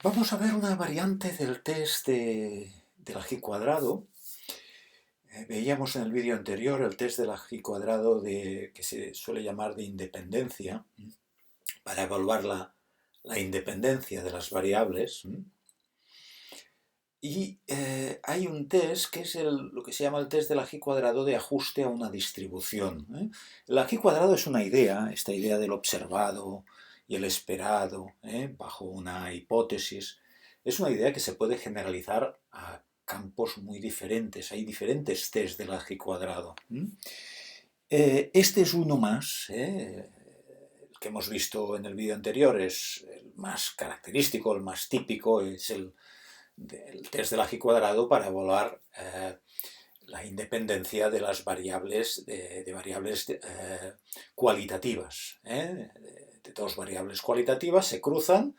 Vamos a ver una variante del test del ají cuadrado. Veíamos en el vídeo anterior el test del ají cuadrado que se suele llamar de independencia, para evaluar la independencia de las variables. Y hay un test que es lo que se llama el test del ají cuadrado de ajuste a una distribución. El ají cuadrado es una idea, esta idea del observado y el esperado, bajo una hipótesis. Es una idea que se puede generalizar a campos muy diferentes. Hay diferentes test del ají cuadrado. Este es uno más. El que hemos visto en el vídeo anterior es el más característico, el más típico, es el test del ají cuadrado para evaluar la independencia de las variables, de variables cualitativas. De dos variables cualitativas se cruzan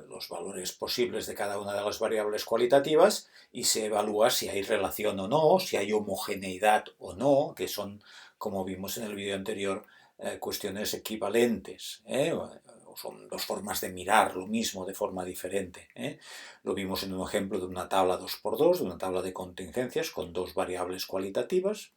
los valores posibles de cada una de las variables cualitativas y se evalúa si hay relación o no, si hay homogeneidad o no, que son, como vimos en el vídeo anterior, cuestiones equivalentes. Son dos formas de mirar lo mismo de forma diferente. Lo vimos en un ejemplo de una tabla 2×2, de una tabla de contingencias con dos variables cualitativas.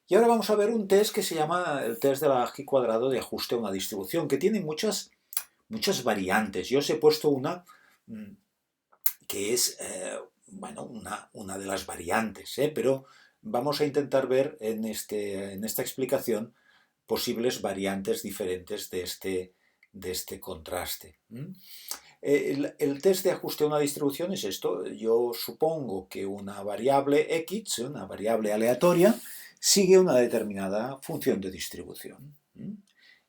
Y ahora vamos a ver un test que se llama el test del ají cuadrado de ajuste a una distribución, que tiene muchas variantes. Yo os he puesto una que es, bueno, una de las variantes, pero vamos a intentar ver en esta explicación posibles variantes diferentes de este contraste. El test de ajuste a una distribución es esto. Yo supongo que una variable x, una variable aleatoria, sigue una determinada función de distribución.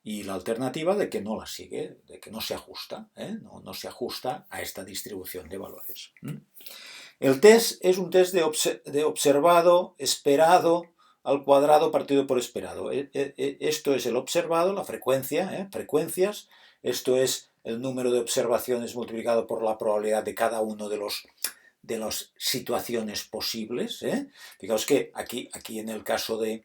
Y la alternativa de que no la sigue, de que no se ajusta, no se ajusta a esta distribución de valores. El test es un test de observado, esperado, al cuadrado partido por esperado. Esto es el observado, la frecuencia, frecuencias. Esto es el número de observaciones multiplicado por la probabilidad de cada uno de las situaciones posibles. Fijaos que aquí en el caso del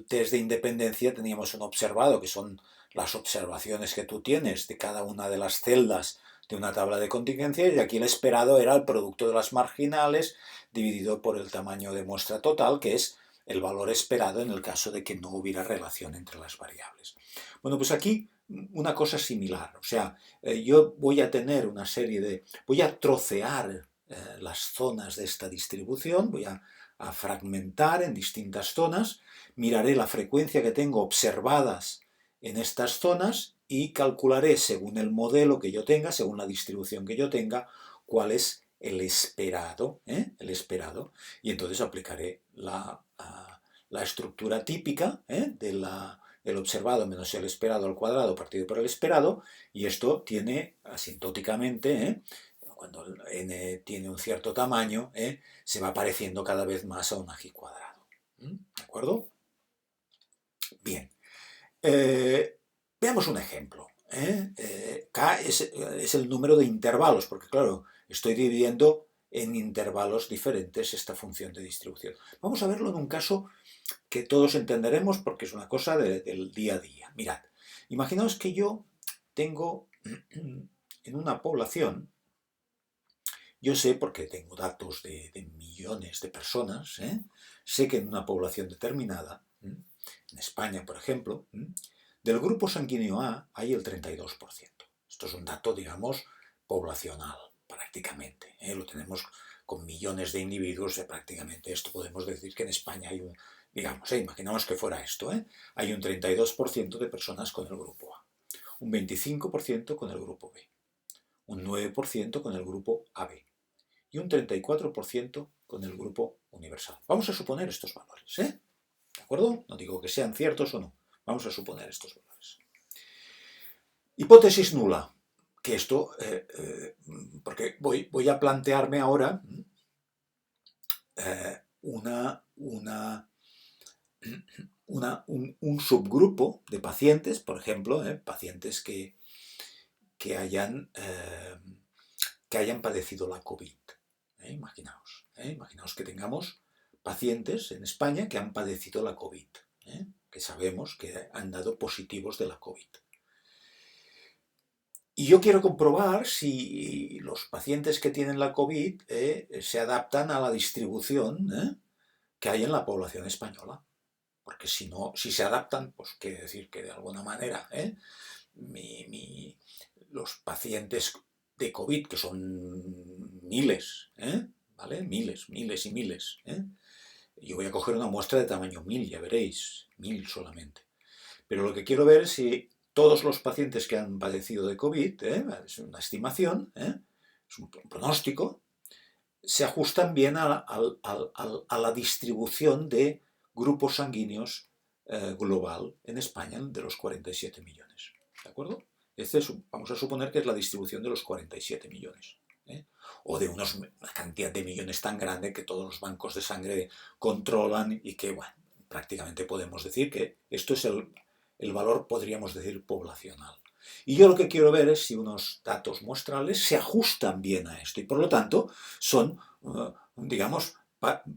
test de independencia teníamos un observado, que son las observaciones que tú tienes de cada una de las celdas de una tabla de contingencia, y aquí el esperado era el producto de las marginales dividido por el tamaño de muestra total, que es el valor esperado en el caso de que no hubiera relación entre las variables. Bueno, pues aquí una cosa similar, o sea, yo voy a tener una serie voy a trocear las zonas de esta distribución, voy a fragmentar en distintas zonas, miraré la frecuencia que tengo observadas en estas zonas y calcularé según el modelo que yo tenga, según la distribución que yo tenga, cuál es el esperado, y entonces aplicaré la estructura típica del observado menos el esperado al cuadrado partido por el esperado, y esto tiene asintóticamente, cuando n tiene un cierto tamaño, se va pareciendo cada vez más a un ají cuadrado. ¿De acuerdo? Bien. Veamos un ejemplo. K es el número de intervalos, porque claro, estoy dividiendo en intervalos diferentes esta función de distribución. Vamos a verlo en un caso que todos entenderemos porque es una cosa del día a día. Mirad, imaginaos que yo tengo en una población, yo sé, porque tengo datos de millones de personas, sé que en una población determinada, en España por ejemplo, del grupo sanguíneo A hay el 32%. Esto es un dato, digamos, poblacional, prácticamente. Lo tenemos con millones de individuos, prácticamente esto podemos decir que en España hay digamos, imaginamos que fuera esto, hay un 32% de personas con el grupo A, un 25% con el grupo B, un 9% con el grupo AB y un 34% con el grupo universal. Vamos a suponer estos valores, ¿de acuerdo? No digo que sean ciertos o no, vamos a suponer estos valores. Hipótesis nula, que esto, porque voy a plantearme ahora un subgrupo de pacientes, por ejemplo, pacientes que hayan padecido la COVID. Imaginaos que tengamos pacientes en España que han padecido la COVID, que sabemos que han dado positivos de la COVID. Y yo quiero comprobar si los pacientes que tienen la COVID se adaptan a la distribución que hay en la población española. Porque si no, si se adaptan, pues quiere decir que de alguna manera los pacientes de COVID, que son miles, ¿vale? Miles y miles. Yo voy a coger una muestra de tamaño 1000, ya veréis, 1000 solamente. Pero lo que quiero ver es si todos los pacientes que han padecido de COVID, es una estimación, es un pronóstico, se ajustan bien a la distribución de grupos sanguíneos global en España de los 47 millones. ¿De acuerdo? Vamos a suponer que es la distribución de los 47 millones. O de una cantidad de millones tan grande que todos los bancos de sangre controlan y que, bueno, prácticamente podemos decir que esto es el valor, podríamos decir, poblacional. Y yo lo que quiero ver es si unos datos muestrales se ajustan bien a esto y por lo tanto son, digamos,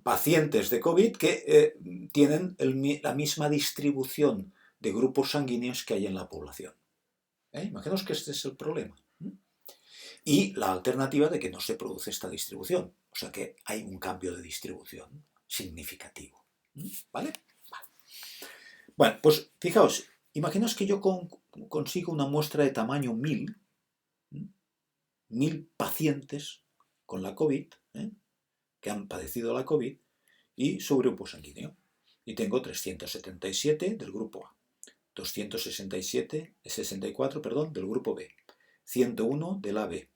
pacientes de COVID que tienen la misma distribución de grupos sanguíneos que hay en la población. Imaginaos que este es el problema. Y la alternativa de que no se produce esta distribución. O sea que hay un cambio de distribución significativo. ¿Vale? Vale. Bueno, pues fijaos, imaginaos que yo consigo una muestra de tamaño 1000, 1000 pacientes con la COVID, que han padecido la COVID, y su grupo sanguíneo. Y tengo 377 del grupo A, 264 del grupo B, 101 del AB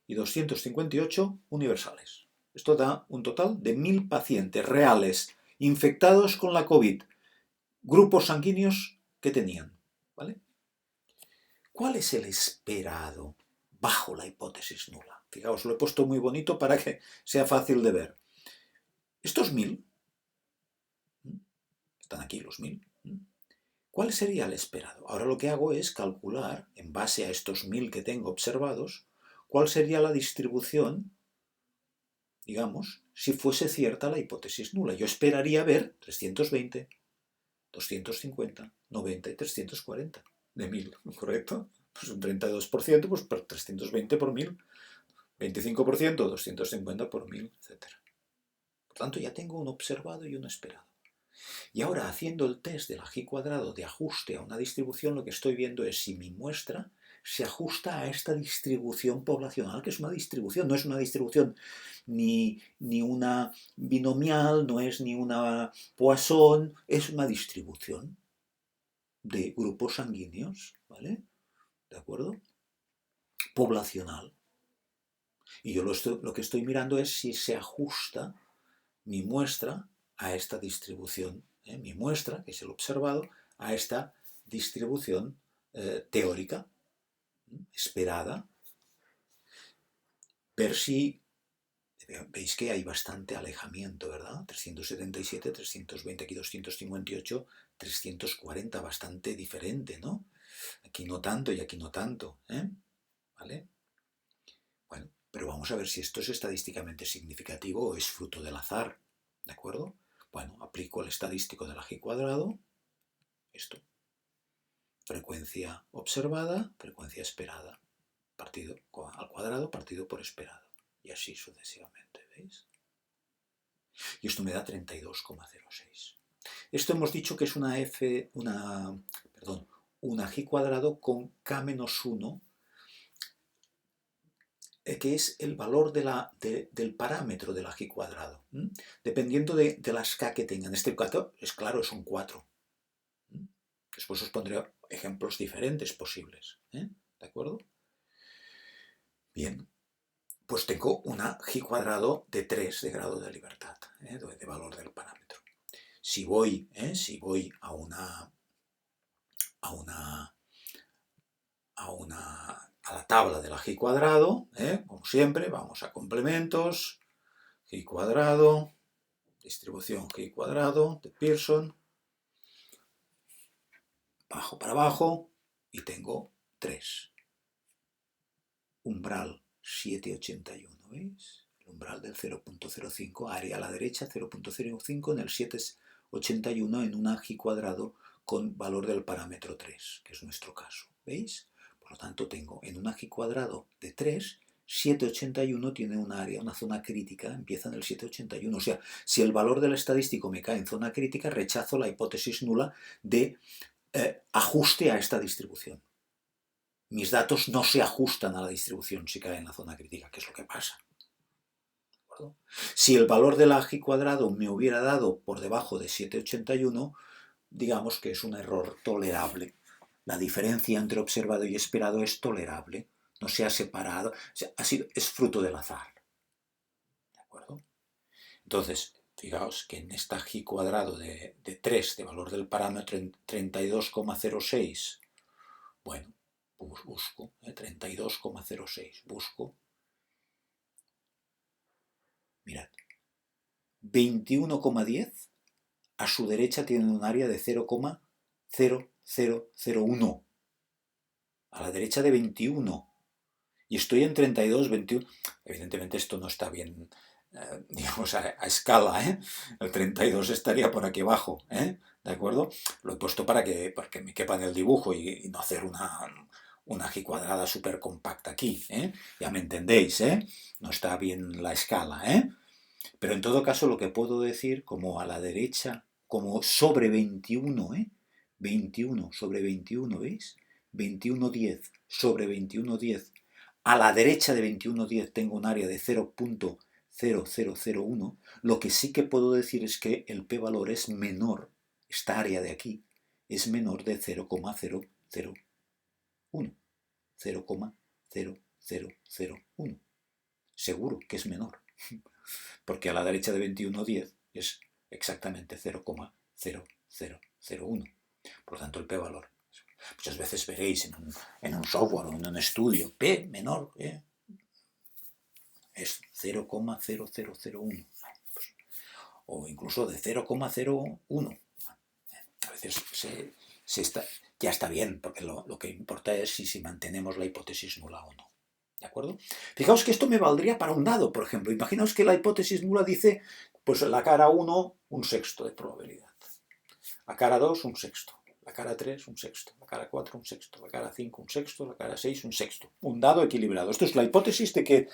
y 258 universales. Esto da un total de 1000 pacientes reales infectados con la COVID, grupos sanguíneos que tenían. ¿Vale? ¿Cuál es el esperado bajo la hipótesis nula? Fijaos, lo he puesto muy bonito para que sea fácil de ver. Estos 1000, están aquí los 1000, ¿cuál sería el esperado? Ahora lo que hago es calcular, en base a estos 1000 que tengo observados, cuál sería la distribución, digamos, si fuese cierta la hipótesis nula. Yo esperaría ver 320, 250, 90 y 340 de 1000, ¿correcto? Pues un 32%, pues por 320 por 1000, 25%, 250 por 1000, etc. Por tanto, ya tengo un observado y un esperado. Y ahora, haciendo el test del G cuadrado de ajuste a una distribución, lo que estoy viendo es si mi muestra se ajusta a esta distribución poblacional, que es una distribución, no es una distribución ni una binomial, no es ni una Poisson, es una distribución de grupos sanguíneos, ¿vale? ¿De acuerdo? Poblacional. Y yo lo que estoy mirando es si se ajusta mi muestra a esta distribución, mi muestra, que es el observado, a esta distribución teórica, esperada, ver si, veis que hay bastante alejamiento, ¿verdad? 377, 320, aquí 258, 340, bastante diferente, ¿no? Aquí no tanto y aquí no tanto, ¿vale? Bueno, pero vamos a ver si esto es estadísticamente significativo o es fruto del azar, ¿de acuerdo? Bueno, aplico el estadístico de la G cuadrado, esto, frecuencia observada, frecuencia esperada, partido al cuadrado partido por esperado, y así sucesivamente, ¿veis? Y esto me da 32,06. Esto hemos dicho que es una G cuadrado con K-1, que es el valor del parámetro de la G cuadrado, dependiendo de las K que tengan. En este caso, es claro, son 4. Después os pondré ejemplos diferentes posibles. ¿De acuerdo? Bien, pues tengo una G cuadrado de 3 de grado de libertad, de valor del parámetro. Si voy a la tabla de la G cuadrado, como siempre, vamos a complementos, G cuadrado, distribución G cuadrado de Pearson, bajo para abajo y tengo 3. Umbral 781, ¿veis? El umbral del 0.05, área a la derecha 0.05 en el 781 en una G cuadrado con valor del parámetro 3, que es nuestro caso, ¿veis? Por Por lo tanto, tengo en un G cuadrado de 3, 781 tiene un área, una zona crítica, empieza en el 781. O sea, si el valor del estadístico me cae en zona crítica, rechazo la hipótesis nula de ajuste a esta distribución. Mis datos no se ajustan a la distribución si caen en la zona crítica, que es lo que pasa. Si el valor del G cuadrado me hubiera dado por debajo de 781, digamos que es un error tolerable. La diferencia entre observado y esperado es tolerable. No se ha separado, o sea, es fruto del azar. ¿De acuerdo? Entonces, fijaos que en esta G cuadrado de 3, de valor del parámetro en 32,06, bueno, pues busco 32,06, busco, mirad, 21,10, a su derecha tiene un área de 0,0001, a la derecha de 21, y estoy en 32, 21, evidentemente esto no está bien, digamos, a escala, ¿eh? El 32 estaría por aquí abajo, ¿eh? ¿De acuerdo? Lo he puesto para que me quepa en el dibujo y no hacer una G cuadrada súper compacta aquí, ¿eh? Ya me entendéis, ¿eh? No está bien la escala, ¿eh? Pero en todo caso lo que puedo decir, como a la derecha, como sobre 21, ¿eh? 21 sobre 21, ¿veis? 21,10 sobre 21,10. A la derecha de 21,10 tengo un área de 0,0001. Lo que sí que puedo decir es que el p-valor es menor, esta área de aquí, es menor de 0,001. 0,0001. Seguro que es menor, porque a la derecha de 21,10 es exactamente 0,0001. Por lo tanto, el p-valor. Muchas veces veréis en un software o en un estudio, P menor, es 0,0001. O incluso de 0,01. A veces ya está bien, porque lo que importa es si mantenemos la hipótesis nula o no. ¿De acuerdo? Fijaos que esto me valdría para un dado, por ejemplo. Imaginaos que la hipótesis nula dice, pues la cara 1, un sexto de probabilidad. La cara 2, un sexto. La cara 3, un sexto. La cara 4, un sexto. La cara 5, un sexto. La cara 6, un sexto. Un dado equilibrado. Esto es la hipótesis de que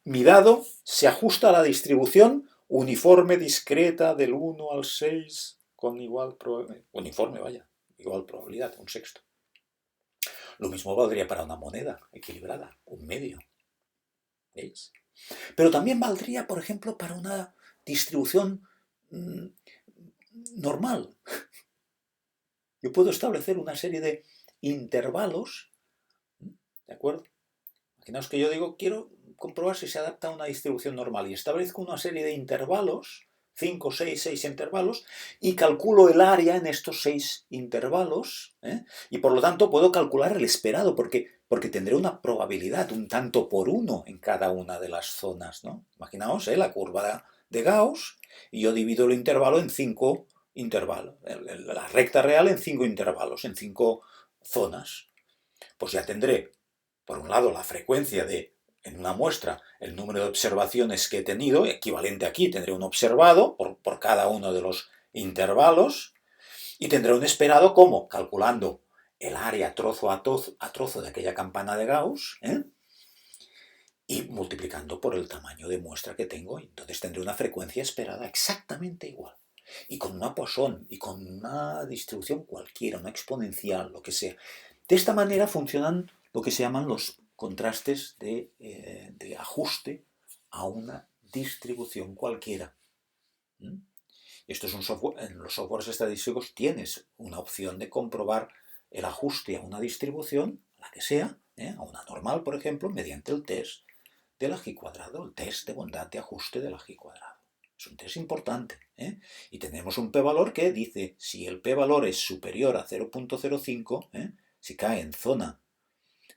mi dado se ajusta a la distribución uniforme, discreta, del 1 al 6, con igual probabilidad. Uniforme, vaya. Igual probabilidad, un sexto. Lo mismo valdría para una moneda equilibrada, un medio. ¿Veis? Pero también valdría, por ejemplo, para una distribución normal. Yo puedo establecer una serie de intervalos, ¿de acuerdo? Imaginaos que yo digo, quiero comprobar si se adapta a una distribución normal y establezco una serie de intervalos, 5, 6 intervalos, y calculo el área en estos 6 intervalos, y por lo tanto puedo calcular el esperado, porque tendré una probabilidad un tanto por uno en cada una de las zonas, ¿no? Imaginaos la curva de Gauss, y yo divido el intervalo en 5 intervalos, la recta real en 5 intervalos, en 5 zonas. Pues ya tendré, por un lado, la frecuencia en una muestra, el número de observaciones que he tenido, equivalente aquí, tendré un observado por cada uno de los intervalos, y tendré un esperado como calculando el área trozo a trozo de aquella campana de Gauss, y multiplicando por el tamaño de muestra que tengo, entonces tendré una frecuencia esperada exactamente igual. Y con una Poisson, y con una distribución cualquiera, una exponencial, lo que sea. De esta manera funcionan lo que se llaman los contrastes de ajuste a una distribución cualquiera. Esto es un software, en los softwares estadísticos tienes una opción de comprobar el ajuste a una distribución, la que sea, a una normal, por ejemplo, mediante el test de la G cuadrado, el test de bondad de ajuste de la G cuadrado. Es un test importante, y tenemos un p-valor que dice, si el p-valor es superior a 0,05, si cae en zona,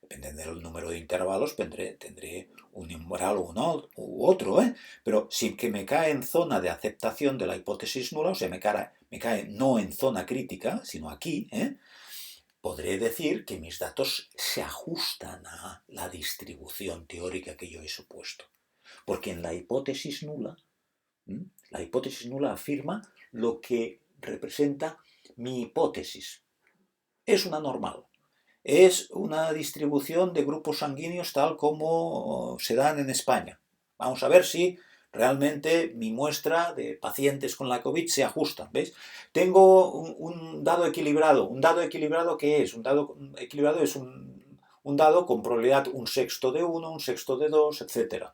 dependiendo del número de intervalos, tendré un umbral u otro, pero si que me cae en zona de aceptación de la hipótesis nula, o sea, me cae no en zona crítica, sino aquí, podré decir que mis datos se ajustan a la distribución teórica que yo he supuesto. Porque en la hipótesis nula afirma lo que representa mi hipótesis. Es una normal. es una distribución de grupos sanguíneos tal como se dan en España. Vamos a ver si realmente mi muestra de pacientes con la COVID se ajusta, ¿veis? Tengo un dado equilibrado. ¿Un dado equilibrado qué es? Un dado equilibrado es un dado con probabilidad un sexto de 1, un sexto de 2, etc.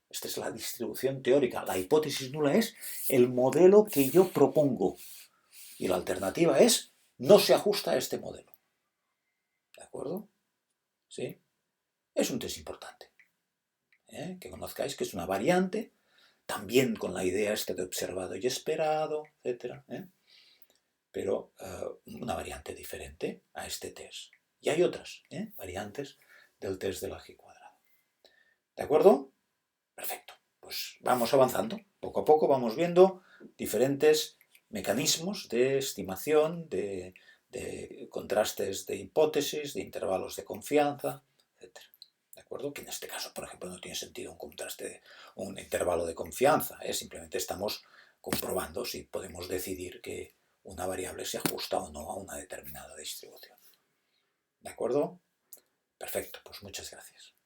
Esta es la distribución teórica. La hipótesis nula es el modelo que yo propongo. Y la alternativa es no se ajusta a este modelo. ¿De acuerdo? ¿Sí? Es un test importante. Que conozcáis que es una variante, también con la idea esta de observado y esperado, etc. Pero una variante diferente a este test. Y hay otras variantes del test del G cuadrado. ¿De acuerdo? Perfecto. Pues vamos avanzando. Poco a poco vamos viendo diferentes mecanismos de estimación, de contrastes de hipótesis, de intervalos de confianza, etc. ¿De acuerdo? Que en este caso, por ejemplo, no tiene sentido un contraste, un intervalo de confianza. Simplemente estamos comprobando si podemos decidir que una variable se ajusta o no a una determinada distribución. ¿De acuerdo? Perfecto, pues muchas gracias.